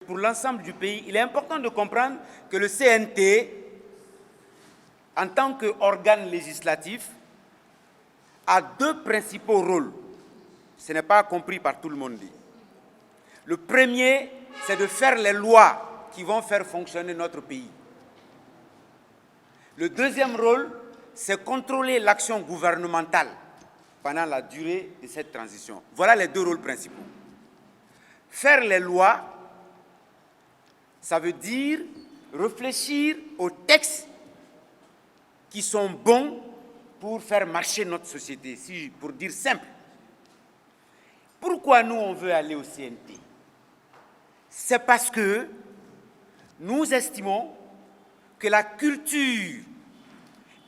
Pour l'ensemble du pays, il est important de comprendre que le CNT, en tant qu'organe législatif, a deux principaux rôles. Ce n'est pas compris par tout le monde. Le premier, c'est de faire les lois qui vont faire fonctionner notre pays. Le deuxième rôle, c'est contrôler l'action gouvernementale pendant la durée de cette transition. Voilà les deux rôles principaux. Faire les lois, ça veut dire réfléchir aux textes qui sont bons pour faire marcher notre société, pour dire simple. Pourquoi nous, on veut aller au CNT? C'est parce que nous estimons que la culture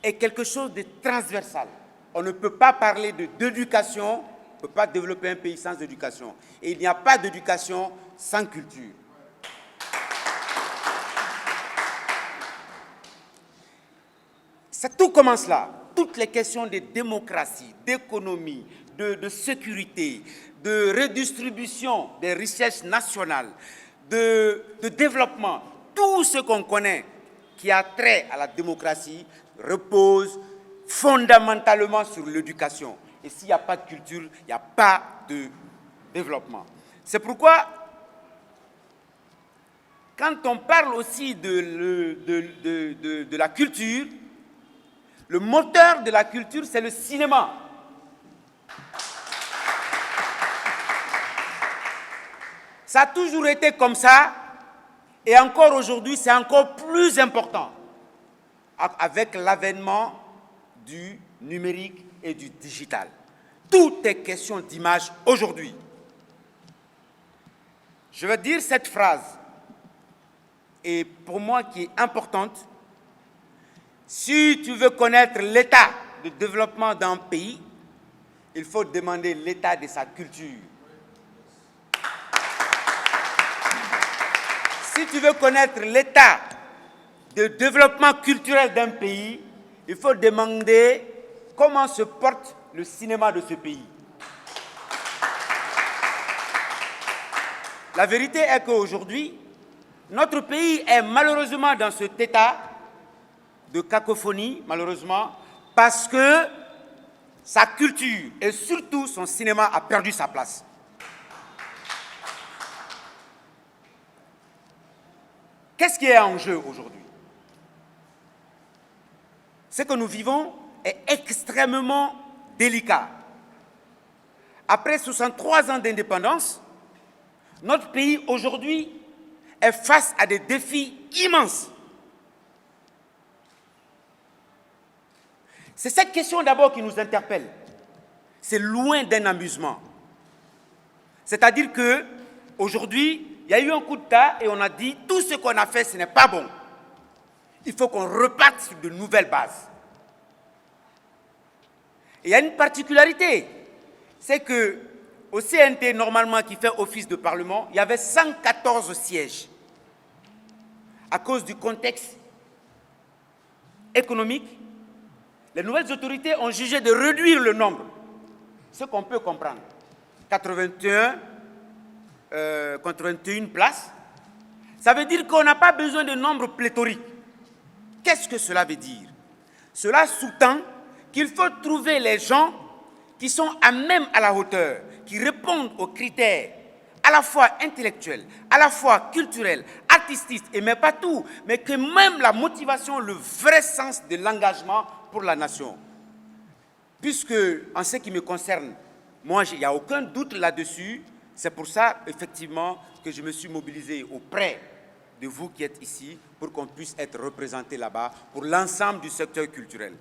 est quelque chose de transversal. On ne peut pas parler d'éducation, on ne peut pas développer un pays sans éducation. Et il n'y a pas d'éducation sans culture. Tout commence là. Toutes les questions de démocratie, d'économie, de sécurité, de redistribution des richesses nationales, de développement, tout ce qu'on connaît qui a trait à la démocratie repose fondamentalement sur l'éducation. Et s'il n'y a pas de culture, il n'y a pas de développement. C'est pourquoi, quand on parle aussi de la culture, le moteur de la culture, c'est le cinéma. Ça a toujours été comme ça, et encore aujourd'hui, c'est encore plus important avec l'avènement du numérique et du digital. Tout est question d'image aujourd'hui. Je vais dire cette phrase, et pour moi qui est importante. Si tu veux connaître l'état de développement d'un pays, il faut demander l'état de sa culture. Si tu veux connaître l'état de développement culturel d'un pays, il faut demander comment se porte le cinéma de ce pays. La vérité est qu'aujourd'hui, notre pays est malheureusement dans cet état de cacophonie, malheureusement, parce que sa culture et surtout son cinéma a perdu sa place. Qu'est-ce qui est en jeu aujourd'hui? Ce que nous vivons est extrêmement délicat. Après 63 ans d'indépendance, notre pays aujourd'hui est face à des défis immenses. C'est cette question d'abord qui nous interpelle. C'est loin d'un amusement. C'est-à-dire qu'aujourd'hui, il y a eu un coup d'État et on a dit tout ce qu'on a fait, ce n'est pas bon. Il faut qu'on reparte sur de nouvelles bases. Et il y a une particularité, c'est qu'au CNT, normalement, qui fait office de Parlement, il y avait 114 sièges. À cause du contexte économique, les nouvelles autorités ont jugé de réduire le nombre, ce qu'on peut comprendre. 81 places, ça veut dire qu'on n'a pas besoin de nombre pléthorique. Qu'est-ce que cela veut dire? Cela sous-tend qu'il faut trouver les gens qui sont à même à la hauteur, qui répondent aux critères à la fois intellectuels, à la fois culturels, artistiques, et mais pas tout, mais que même la motivation, le vrai sens de l'engagement pour la nation. Puisque, en ce qui me concerne, moi, il n'y a aucun doute là-dessus. C'est pour ça, effectivement, que je me suis mobilisé auprès de vous qui êtes ici pour qu'on puisse être représentés là-bas pour l'ensemble du secteur culturel.